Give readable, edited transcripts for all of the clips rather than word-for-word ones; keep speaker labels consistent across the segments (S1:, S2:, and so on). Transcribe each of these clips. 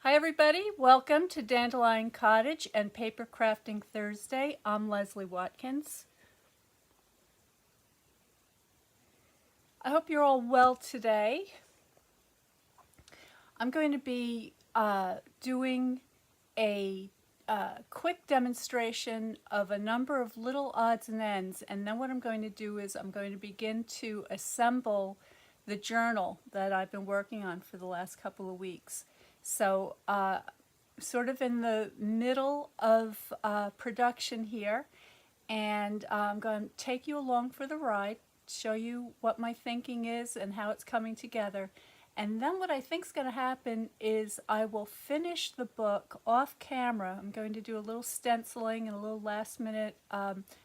S1: Hi everybody, welcome to Dandelion Cottage and Paper Crafting Thursday. I'm Leslie Watkins. I hope you're all well today. I'm going to be doing a quick demonstration of a number of little odds and ends, and then what I'm going to do is I'm going to begin to assemble the journal that I've been working on for the last couple of weeks. So sort of in the middle of production here, and I'm going to take you along for the ride, show you what my thinking is and how it's coming together. And then what I think is going to happen is I will finish the book off camera. I'm going to do a little stenciling and a little last minute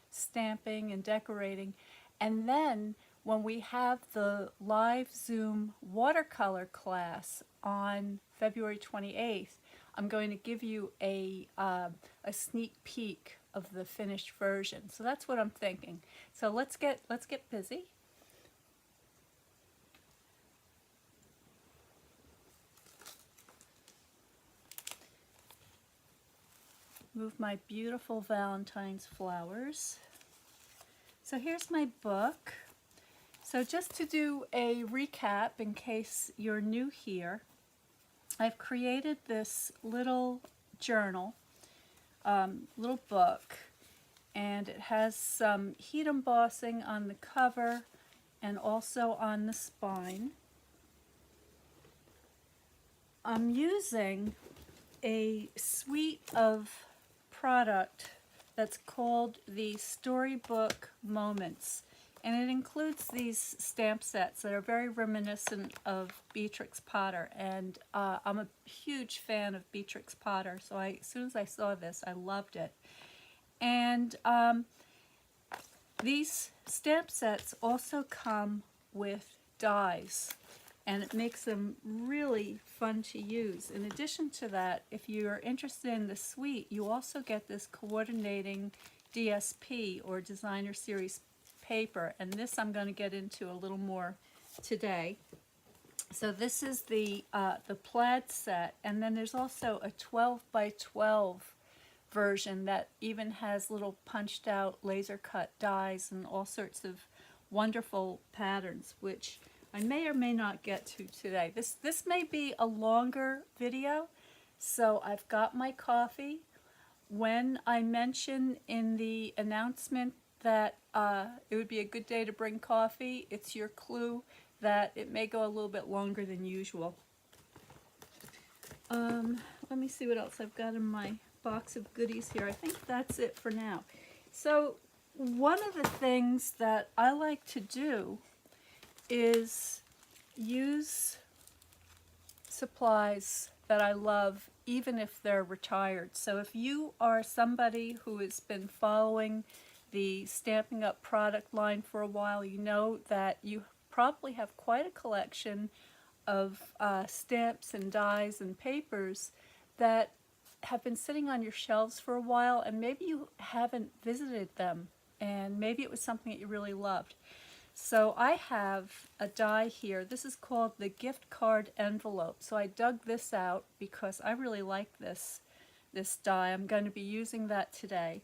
S1: stamping and decorating. And then when we have the live Zoom watercolor class on February 28th, I'm going to give you a sneak peek of the finished version. So that's what I'm thinking. So let's get busy. Move my beautiful Valentine's flowers. So here's my book. So just to do a recap in case you're new here, I've created this little journal, little book, and it has some heat embossing on the cover and also on the spine. I'm using a suite of product that's called the Storybook Moments, and it includes these stamp sets that are very reminiscent of Beatrix Potter, and I'm a huge fan of Beatrix Potter, so as soon as I saw this, I loved it. And these stamp sets also come with dies, and it makes them really fun to use. In addition to that, if you're interested in the suite, you also get this coordinating DSP, or designer series paper, and this I'm going to get into a little more today. So this is the plaid set, and then there's also a 12 by 12 version that even has little punched out laser cut dies and all sorts of wonderful patterns, which I may or may not get to today. This may be a longer video, so I've got my coffee. When I mention in the announcement that it would be a good day to bring coffee, it's your clue that it may go a little bit longer than usual. Let me see what else I've got in my box of goodies here. I think that's it for now. So one of the things that I like to do is use supplies that I love, even if they're retired. So if you are somebody who has been following the Stampin' Up! Product line for a while, you know that you probably have quite a collection of stamps and dies and papers that have been sitting on your shelves for a while, and maybe you haven't visited them, and maybe it was something that you really loved. So I have a die here. This is called the gift card envelope. So I dug this out because I really like this die. I'm going to be using that today.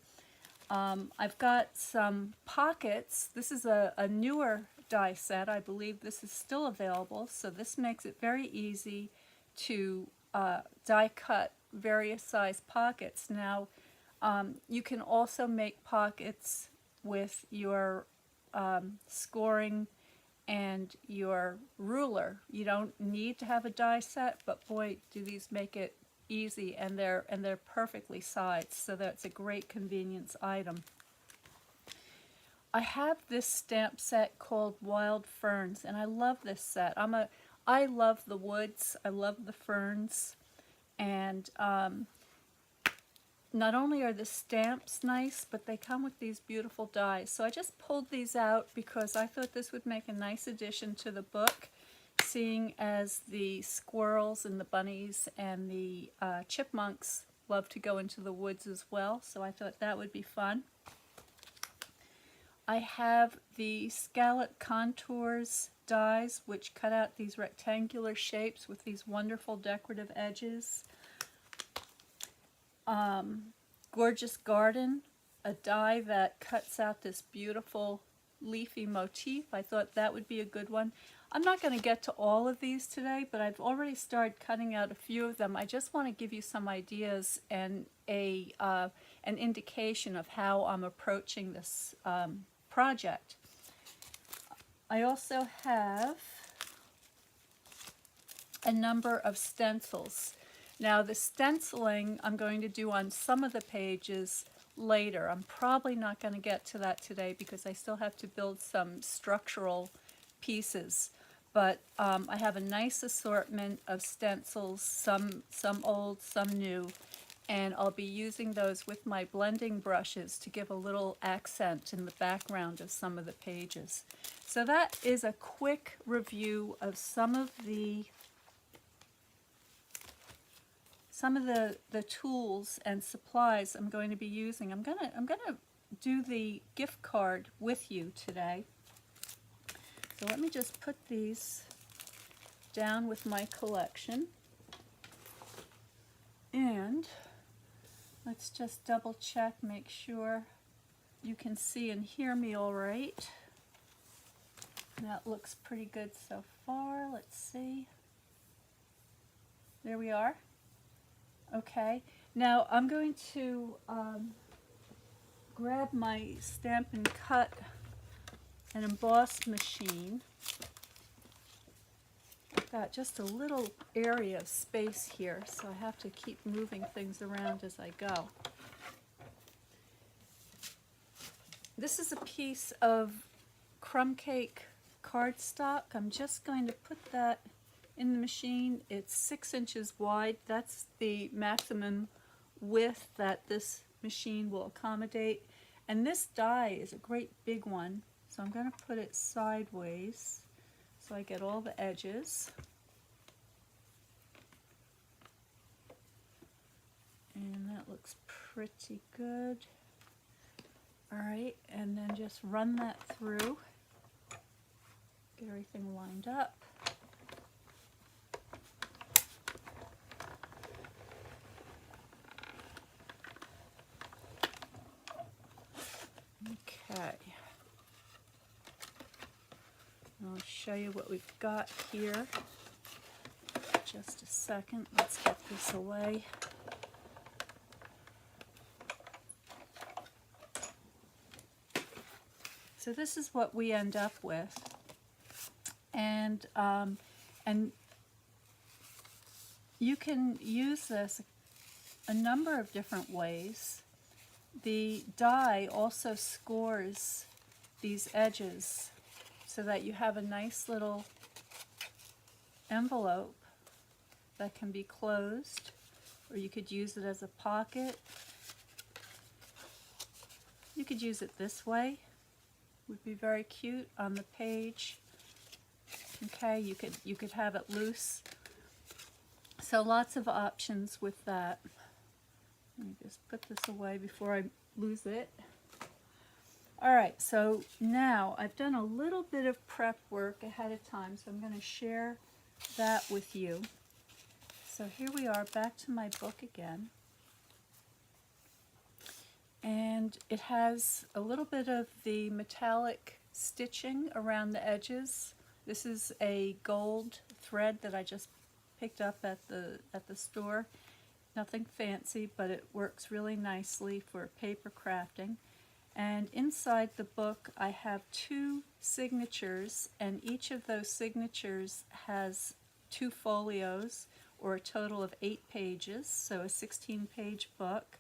S1: I've got some pockets. This is a newer die set. I believe this is still available, so this makes it very easy to die cut various size pockets. Now you can also make pockets with your scoring and your ruler. You don't need to have a die set, but boy, do these make it easy, and they're perfectly sized, so that's a great convenience item. I have this stamp set called Wild Ferns, and I love this set. I love the woods, I love the ferns, and not only are the stamps nice, but they come with these beautiful dies. So I just pulled these out because I thought this would make a nice addition to the book, seeing as the squirrels and the bunnies and the chipmunks love to go into the woods as well, so I thought that would be fun. I have the Scallop Contours dies, which cut out these rectangular shapes with these wonderful decorative edges. Gorgeous Garden, a die that cuts out this beautiful leafy motif. I thought that would be a good one. I'm not going to get to all of these today, but I've already started cutting out a few of them. I just want to give you some ideas and an indication of how I'm approaching this project. I also have a number of stencils. Now the stenciling I'm going to do on some of the pages later. I'm probably not going to get to that today because I still have to build some structural pieces. But I have a nice assortment of stencils, some old, some new, and I'll be using those with my blending brushes to give a little accent in the background of some of the pages. So that is a quick review of some of the tools and supplies I'm going to be using. I'm gonna do the gift card with you today. So let me just put these down with my collection. And let's just double check, make sure you can see and hear me all right. That looks pretty good so far. Let's see. There we are. Okay, now I'm going to grab my Stamp and Cut and Emboss machine. I've got just a little area of space here, so I have to keep moving things around as I go. This is a piece of crumb cake cardstock. I'm just going to put that in the machine. It's 6 inches wide. That's the maximum width that this machine will accommodate. And this die is a great big one, so I'm going to put it sideways so I get all the edges. And that looks pretty good. Alright, and then just run that through. Get everything lined up. Okay. I'll show you what we've got here. Just a second. Let's get this away. So this is what we end up with. And you can use this a number of different ways. The die also scores these edges so that you have a nice little envelope that can be closed, or you could use it as a pocket. You could use it this way. Would be very cute on the page. Okay, you could have it loose. So lots of options with that. Let me just put this away before I lose it. Alright, so now I've done a little bit of prep work ahead of time, so I'm going to share that with you. So here we are, back to my book again. And it has a little bit of the metallic stitching around the edges. This is a gold thread that I just picked up at the store. Nothing fancy, but it works really nicely for paper crafting. And inside the book I have 2 signatures, and each of those signatures has 2 folios, or a total of 8 pages, so a 16-page book.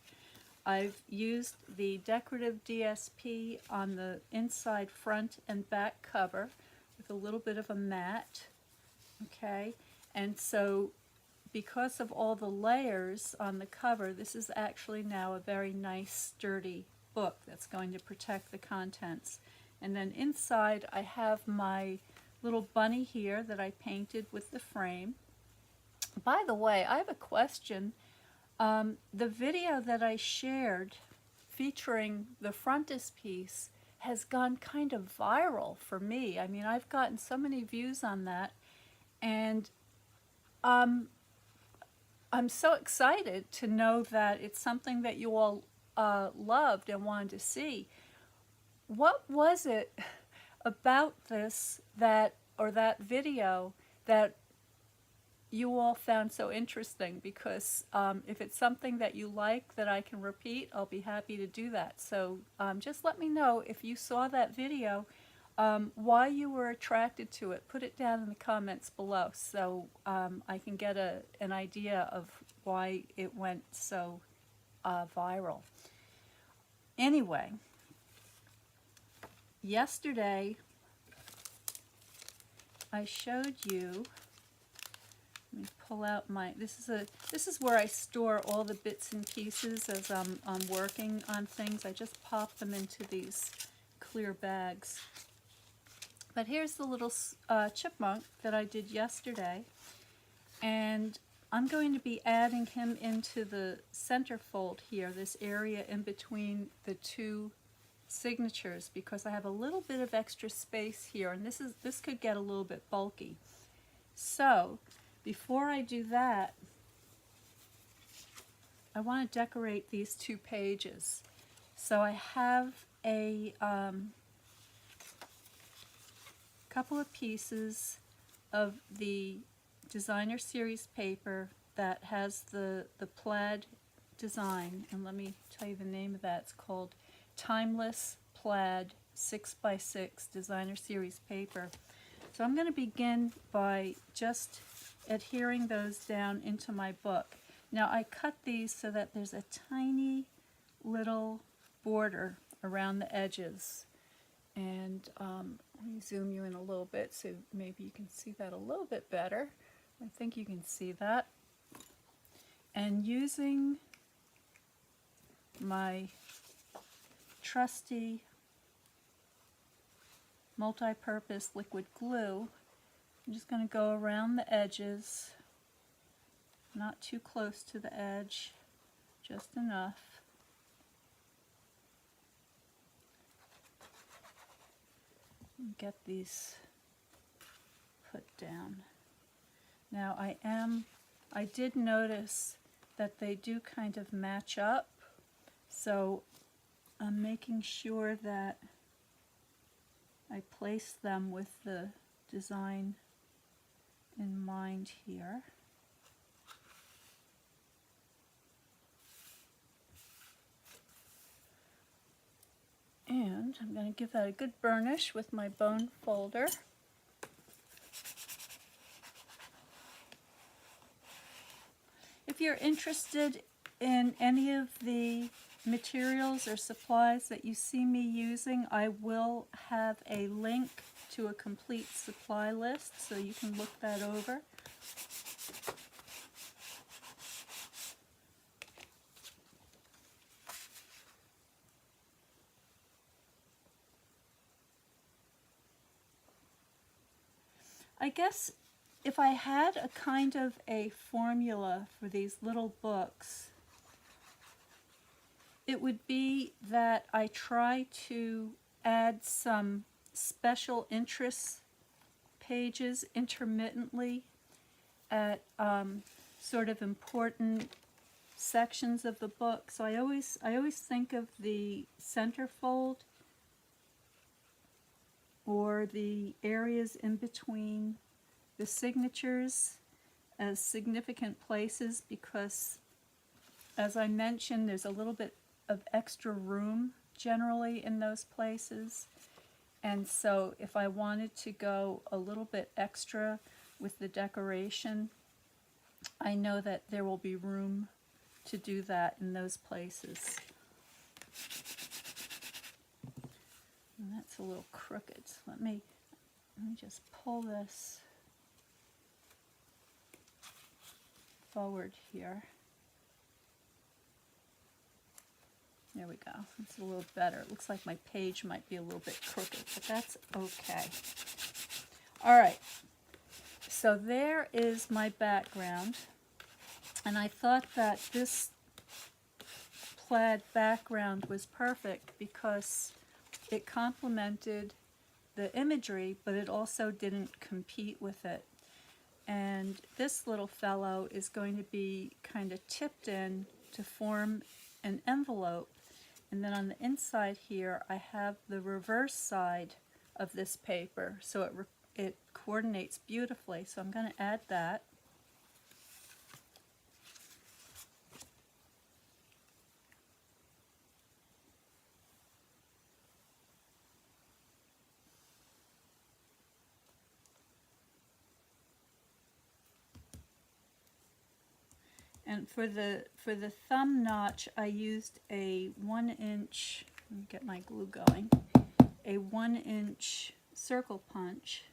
S1: I've used the decorative DSP on the inside front and back cover with a little bit of a mat. Okay, and so because of all the layers on the cover, this is actually now a very nice sturdy book that's going to protect the contents. And then inside I have my little bunny here that I painted with the frame. By the way, I have a question. The video that I shared featuring the frontispiece has gone kind of viral for me. I mean, I've gotten so many views on that, and I'm so excited to know that it's something that you all loved and wanted to see. What was it about this or that video that you all found so interesting? Because if it's something that you like that I can repeat, I'll be happy to do that. So just let me know if you saw that video, why you were attracted to it. Put it down in the comments below so I can get an idea of why it went so viral. Anyway, yesterday I showed you. Let me pull out my. This is where I store all the bits and pieces as I'm working on things. I just pop them into these clear bags. But here's the little chipmunk that I did yesterday, and I'm going to be adding him into the center fold here, this area in between the two signatures, because I have a little bit of extra space here, and this could get a little bit bulky. So before I do that, I want to decorate these 2 pages. So I have a couple of pieces of the designer series paper that has the plaid design, and let me tell you the name of that. It's called Timeless Plaid 6x6 designer series paper. So I'm going to begin by just adhering those down into my book. Now I cut these so that there's a tiny little border around the edges, and let me zoom you in a little bit so maybe you can see that a little bit better. I think you can see that. And using my trusty multi-purpose liquid glue, I'm just going to go around the edges, not too close to the edge, just enough. And get these put down. Now I did notice that they do kind of match up, so I'm making sure that I place them with the design in mind here. And I'm going to give that a good burnish with my bone folder. If you're interested in any of the materials or supplies that you see me using, I will have a link to a complete supply list so you can look that over. I guess if I had a kind of a formula for these little books, it would be that I try to add some special interest pages intermittently at sort of important sections of the book. So I always think of the centerfold or the areas in between the signatures as significant places, because as I mentioned, there's a little bit of extra room generally in those places. And so if I wanted to go a little bit extra with the decoration, I know that there will be room to do that in those places. And that's a little crooked, so let me just pull this forward here. There we go. It's a little better. It looks like my page might be a little bit crooked, but that's okay. All right. So there is my background. And I thought that this plaid background was perfect because it complemented the imagery, but it also didn't compete with it. and this little fellow is going to be kind of tipped in to form an envelope. And then on the inside here I have the reverse side of this paper, so it coordinates beautifully. So I'm going to add that. And for the thumb notch, I used a 1-inch, let me get my glue going, a 1-inch circle punch.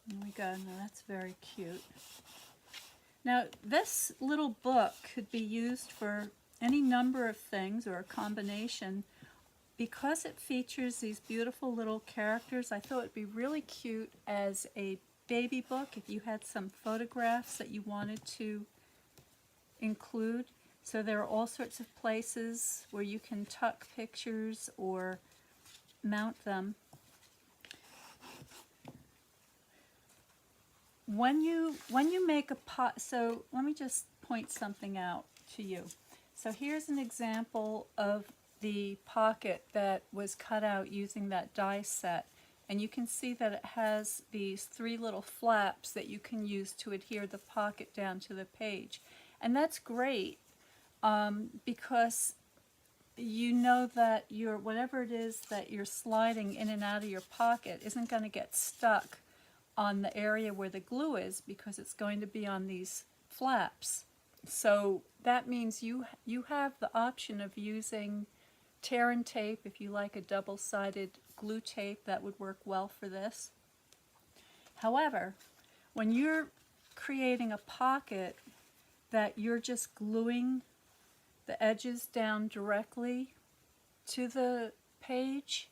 S1: There we go. Now that's very cute. Now this little book could be used for any number of things or a combination. Because it features these beautiful little characters, I thought it would be really cute as a baby book if you had some photographs that you wanted to include. So there are all sorts of places where you can tuck pictures or mount them. When you make a pot, so let me just point something out to you. So here's an example of the pocket that was cut out using that die set, and you can see that it has these 3 little flaps that you can use to adhere the pocket down to the page. And that's great because you know that your whatever it is that you're sliding in and out of your pocket isn't going to get stuck on the area where the glue is, because it's going to be on these flaps. So that means you have the option of using tear and tape. If you like a double-sided glue tape, that would work well for this. However, when you're creating a pocket that you're just gluing the edges down directly to the page,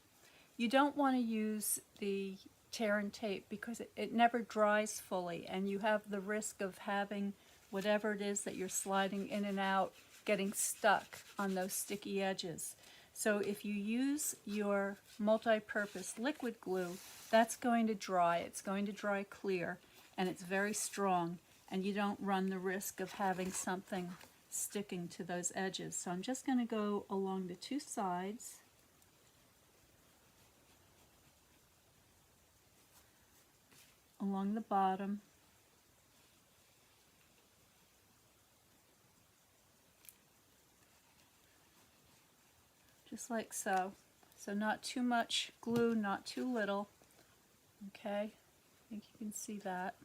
S1: you don't want to use the tear and tape because it never dries fully, and you have the risk of having whatever it is that you're sliding in and out getting stuck on those sticky edges. So if you use your multi-purpose liquid glue, that's going to dry. It's going to dry clear, and it's very strong, and you don't run the risk of having something sticking to those edges. So I'm just going to go along the 2 sides. Along the bottom. Just like so. So not too much glue, not too little. Okay, I think you can see that.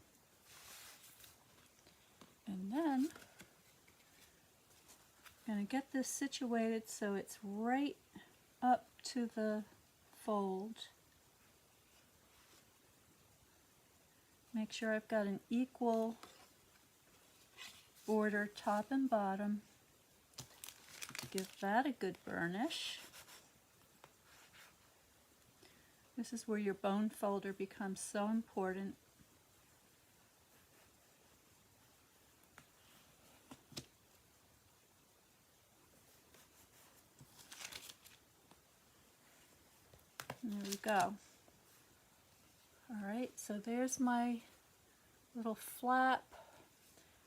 S1: And then I'm going to get this situated so it's right up to the fold. Make sure I've got an equal border top and bottom. Give that a good burnish. This is where your bone folder becomes so important. And there we go. Alright, so there's my little flap.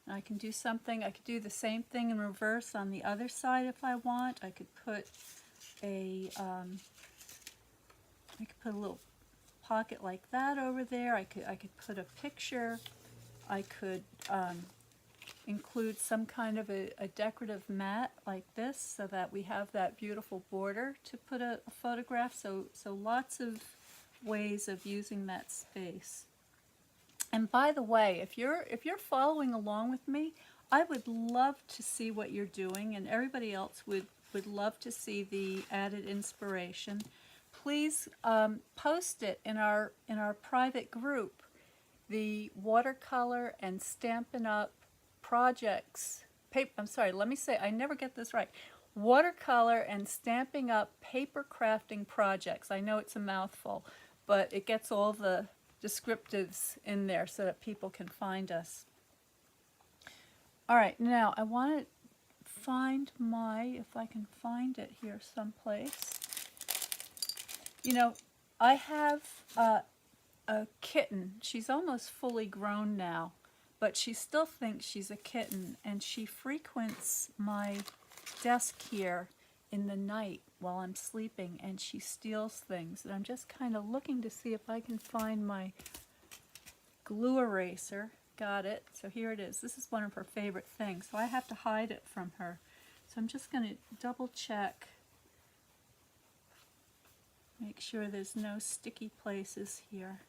S1: And I can do something, I could do the same thing in reverse on the other side if I want. I could put a little pocket like that over there. I could put a picture. I could include some kind of a decorative mat like this so that we have that beautiful border to put a photograph. So lots of ways of using that space. And by the way, if you're following along with me, I would love to see what you're doing, and everybody else would love to see the added inspiration. Please post it in our private group, the Watercolor and Stampin' Up! projects, I'm sorry, let me say, I never get this right. Watercolor and Stamping Up Paper Crafting Projects. I know it's a mouthful, but it gets all the descriptives in there so that people can find us. All right, now I want to find if I can find it here someplace. You know, I have a kitten. She's almost fully grown now, but she still thinks she's a kitten, and she frequents my desk here in the night while I'm sleeping, and she steals things. And I'm just kind of looking to see if I can find my glue eraser. Got it. So here it is. This is one of her favorite things, so I have to hide it from her. So I'm just going to double check, make sure there's no sticky places here.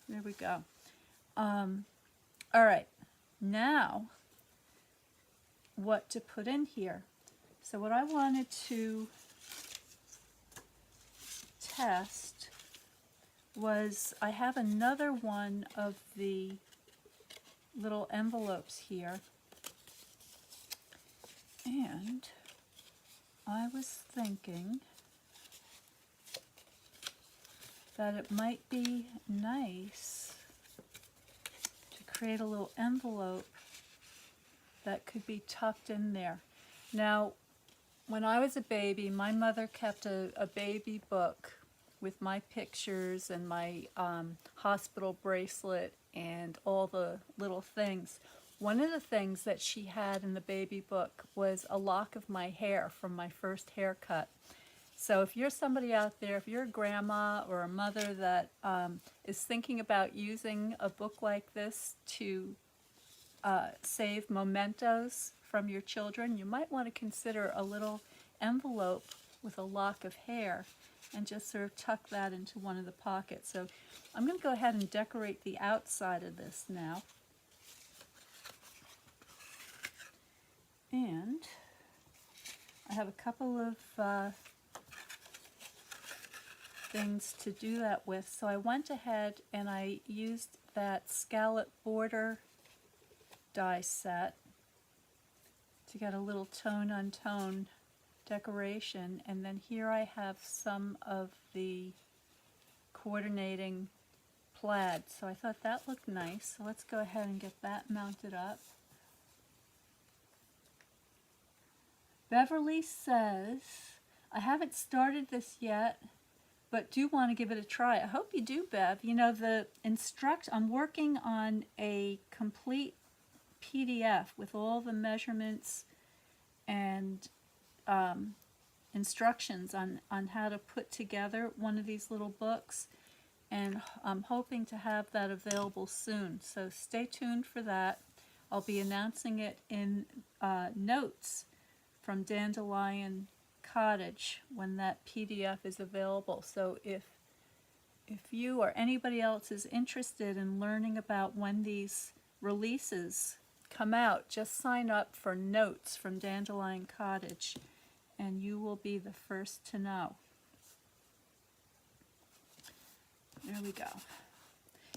S1: There we go. All right, now what to put in here. So what I wanted to test was, I have another one of the little envelopes here, and I was thinking that it might be nice to create a little envelope that could be tucked in there. Now, when I was a baby, my mother kept a baby book with my pictures and my hospital bracelet and all the little things. One of the things that she had in the baby book was a lock of my hair from my first haircut. So if you're somebody out there, if you're a grandma or a mother that is thinking about using a book like this to save mementos from your children, you might want to consider a little envelope with a lock of hair and just sort of tuck that into one of the pockets. So I'm going to go ahead and decorate the outside of this now. And I have a couple of things to do that with. So I went ahead and I used that scallop border die set to get a little tone-on-tone decoration, and then here I have some of the coordinating plaid. So I thought that looked nice, so let's go ahead and get that mounted up. Beverly says, I haven't started this yet, but do want to give it a try. I hope you do, Bev. You know, I'm working on a complete PDF with all the measurements and instructions on how to put together one of these little books, and I'm hoping to have that available soon. So stay tuned for that. I'll be announcing it in notes from Dandelion Cottage when that PDF is available. So if you or anybody else is interested in learning about when these releases come out, just sign up for notes from Dandelion Cottage and you will be the first to know. There we go.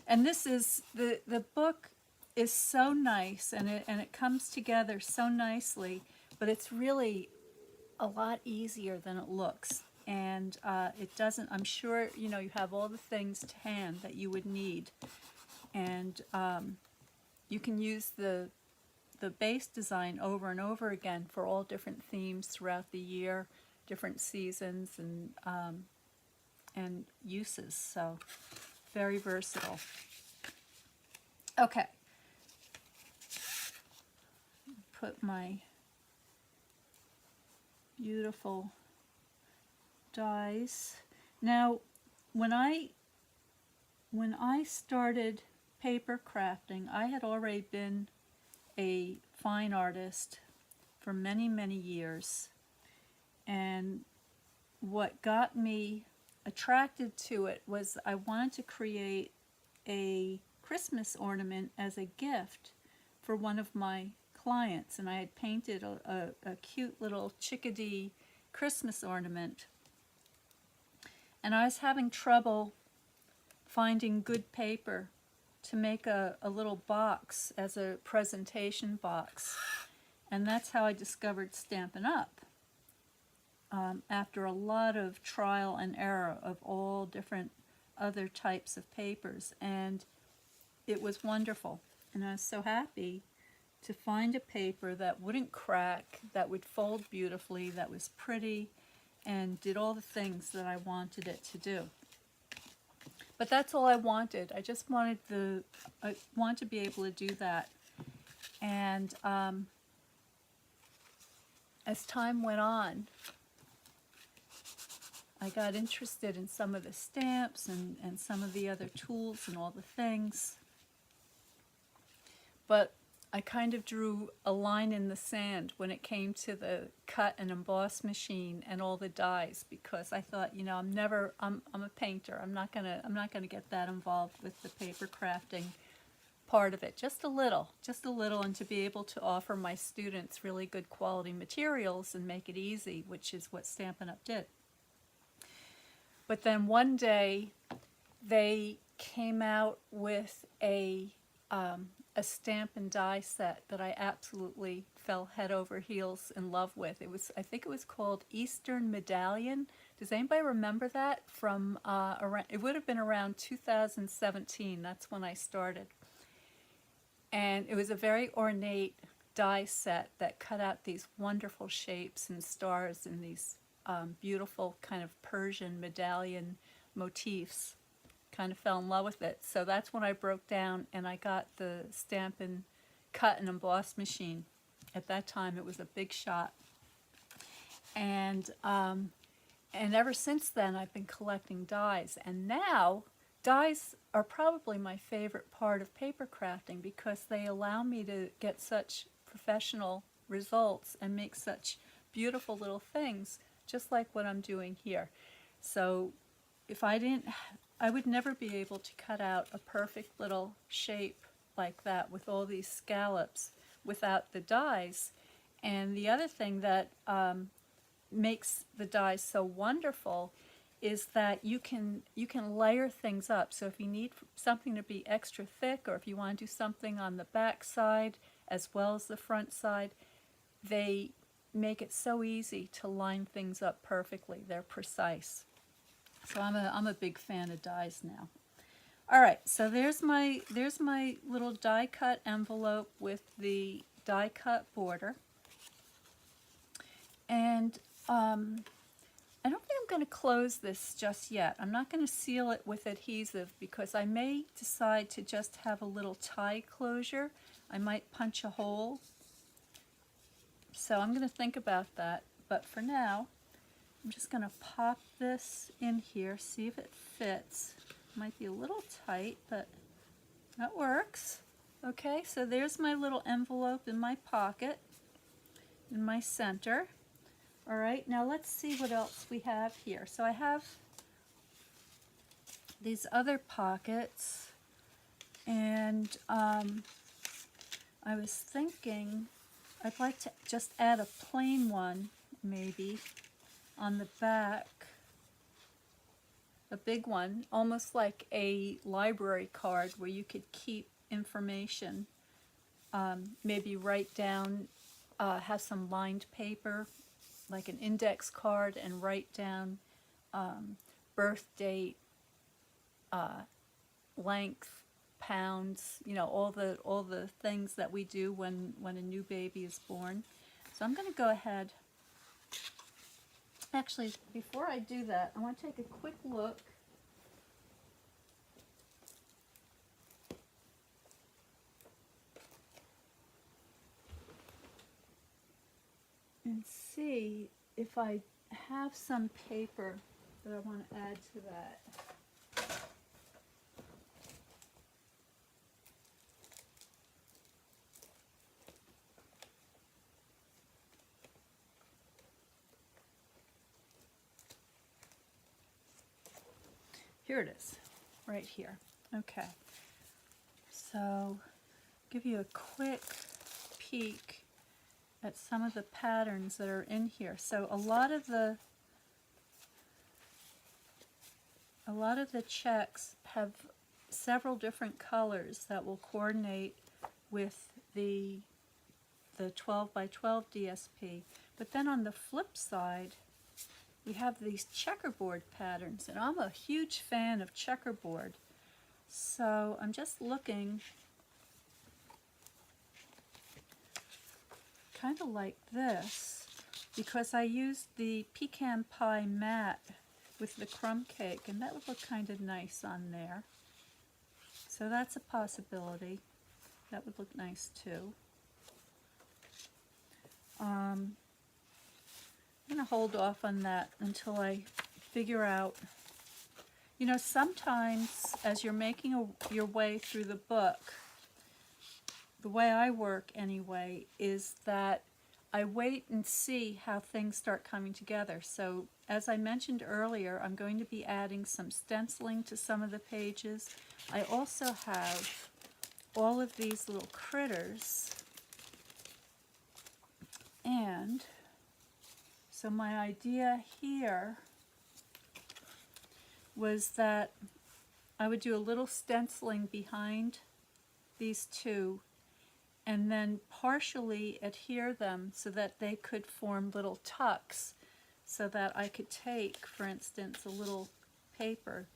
S1: And this is, the book is so nice, and it comes together so nicely, but it's really a lot easier than it looks. And it doesn't, I'm sure, you know, you have all the things to hand that you would need. And you can use the base design over and over again for all different themes throughout the year, different seasons and uses. So very versatile. Okay. Put my beautiful dies. Now, when I started paper crafting, I had already been a fine artist for many, many years. And what got me attracted to it was I wanted to create a Christmas ornament as a gift for one of my clients, and I had painted a cute little chickadee Christmas ornament, and I was having trouble finding good paper to make a little box as a presentation box. And that's how I discovered Stampin' Up! After a lot of trial and error of all different other types of papers. And it was wonderful. And I was so happy to find a paper that wouldn't crack, that would fold beautifully, that was pretty, and did all the things that I wanted it to do. But that's all I wanted. I just wanted I wanted to be able to do that. And as time went on, I got interested in some of the stamps and some of the other tools and all the things. But I kind of drew a line in the sand when it came to the cut and emboss machine and all the dies, because I thought, you know, I'm a painter. I'm not gonna get that involved with the paper crafting part of it. Just a little, and to be able to offer my students really good quality materials and make it easy, which is what Stampin' Up! Did. But then one day they came out with a stamp and die set that I absolutely fell head over heels in love with. I think it was called Eastern Medallion. Does anybody remember that from around? It would have been around 2017. That's when I started. And it was a very ornate die set that cut out these wonderful shapes and stars and these beautiful kind of Persian medallion motifs. Kind of fell in love with it. So that's when I broke down and I got the Stampin' Cut and Emboss machine. At that time it was a big shot. And ever since then I've been collecting dies. And now dies are probably my favorite part of paper crafting because they allow me to get such professional results and make such beautiful little things, just like what I'm doing here. So if I didn't, I would never be able to cut out a perfect little shape like that with all these scallops without the dies. And the other thing that makes the dies so wonderful is that you can layer things up. So if you need something to be extra thick, or if you want to do something on the back side as well as the front side, they make it so easy to line things up perfectly. They're precise. So I'm a big fan of dies now. All right, so there's my little die cut envelope with the die cut border. And I don't think I'm going to close this just yet. I'm not going to seal it with adhesive because I may decide to just have a little tie closure. I might punch a hole. So I'm going to think about that. But for now, I'm just going to pop this in here, see if it fits. Might be a little tight, but that works. Okay, so there's my little envelope in my pocket, in my center. All right, now let's see what else we have here. So I have these other pockets, and I was thinking I'd like to just add a plain one, maybe, on the back. A big one, almost like a library card where you could keep information. Maybe write down, have some lined paper, like an index card, and write down birth date, length, pounds, you know, all the things that we do when a new baby is born. So I'm going to go ahead. Actually, before I do that, I want to take a quick look and see if I have some paper that I want to add to that. Here it is, right here. Okay, so give you a quick peek at some of the patterns that are in here. So a lot of the checks have several different colors that will coordinate with the 12 by 12 DSP. But then on the flip side, we have these checkerboard patterns, and I'm a huge fan of checkerboard. So I'm just looking kind of like this, because I used the pecan pie mat with the crumb cake, and that would look kind of nice on there. So that's a possibility. That would look nice too. I'm going to hold off on that until I figure out. You know, sometimes as you're making your way through the book, the way I work anyway is that I wait and see how things start coming together. So as I mentioned earlier, I'm going to be adding some stenciling to some of the pages. I also have all of these little critters, and so my idea here was that I would do a little stenciling behind these two and then partially adhere them so that they could form little tucks, so that I could take, for instance, a little paper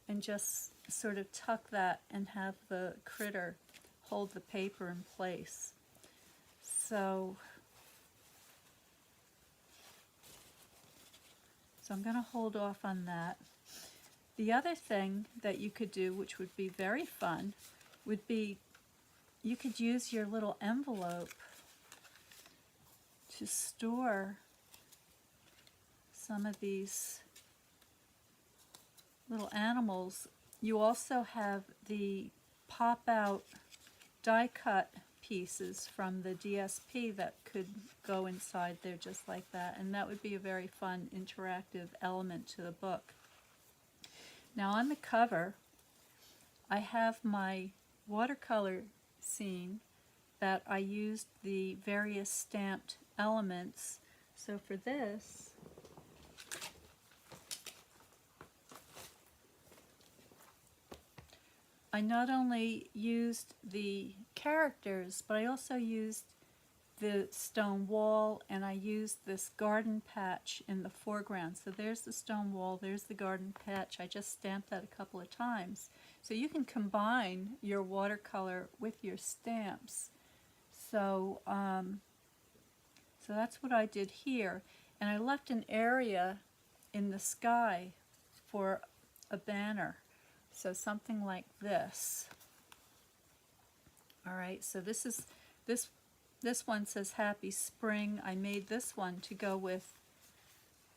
S1: and just sort of tuck that and have the critter hold the paper in place. So I'm going to hold off on that. The other thing that you could do, which would be very fun, would be you could use your little envelope to store some of these little animals. You also have the pop-out die-cut pieces from the DSP that could go inside there just like that, and that would be a very fun interactive element to the book. Now on the cover, I have my watercolor scene that I used the various stamped elements. So for this, I not only used the characters, but I also used the stone wall, and I used this garden patch in the foreground. So there's the stone wall, there's the garden patch. I just stamped that a couple of times. So you can combine your watercolor with your stamps. So, so that's what I did here. And I left an area in the sky for a banner. So something like this. All right, so this one says Happy Spring. I made this one to go with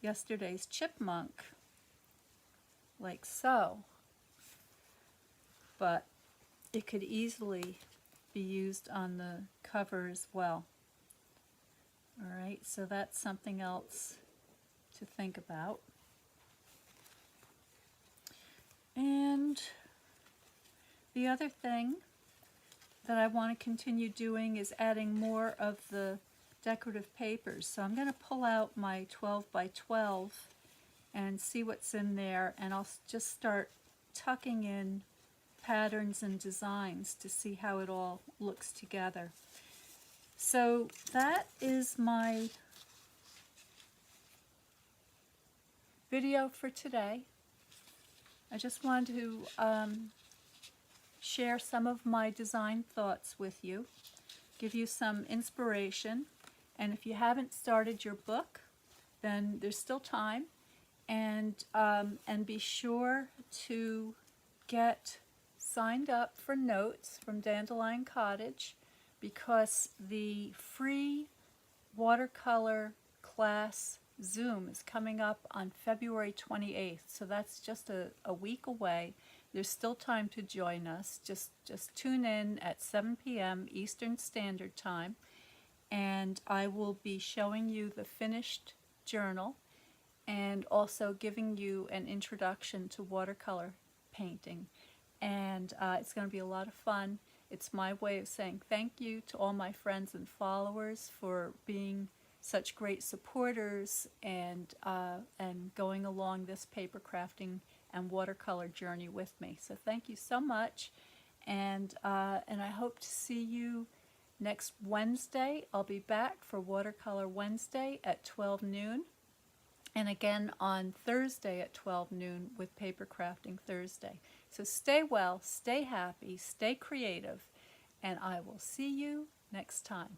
S1: yesterday's chipmunk, like so. But it could easily be used on the cover as well. All right, so that's something else to think about. And the other thing that I want to continue doing is adding more of the decorative papers. So I'm going to pull out my 12 by 12 and see what's in there, and I'll just start tucking in patterns and designs to see how it all looks together. So that is my video for today. I just wanted to share some of my design thoughts with you, give you some inspiration, and if you haven't started your book, then there's still time, and be sure to get signed up for notes from Dandelion Cottage, because the free watercolor class Zoom is coming up on February 28th, so that's just a week away. There's still time to join us. Just tune in at 7 p.m. Eastern Standard Time, and I will be showing you the finished journal and also giving you an introduction to watercolor painting. And it's going to be a lot of fun. It's my way of saying thank you to all my friends and followers for being such great supporters and going along this paper crafting and watercolor journey with me. So thank you so much, and I hope to see you next Wednesday. I'll be back for Watercolor Wednesday at 12 noon, and again on Thursday at 12 noon with Paper Crafting Thursday. So stay well, stay happy, stay creative, and I will see you next time.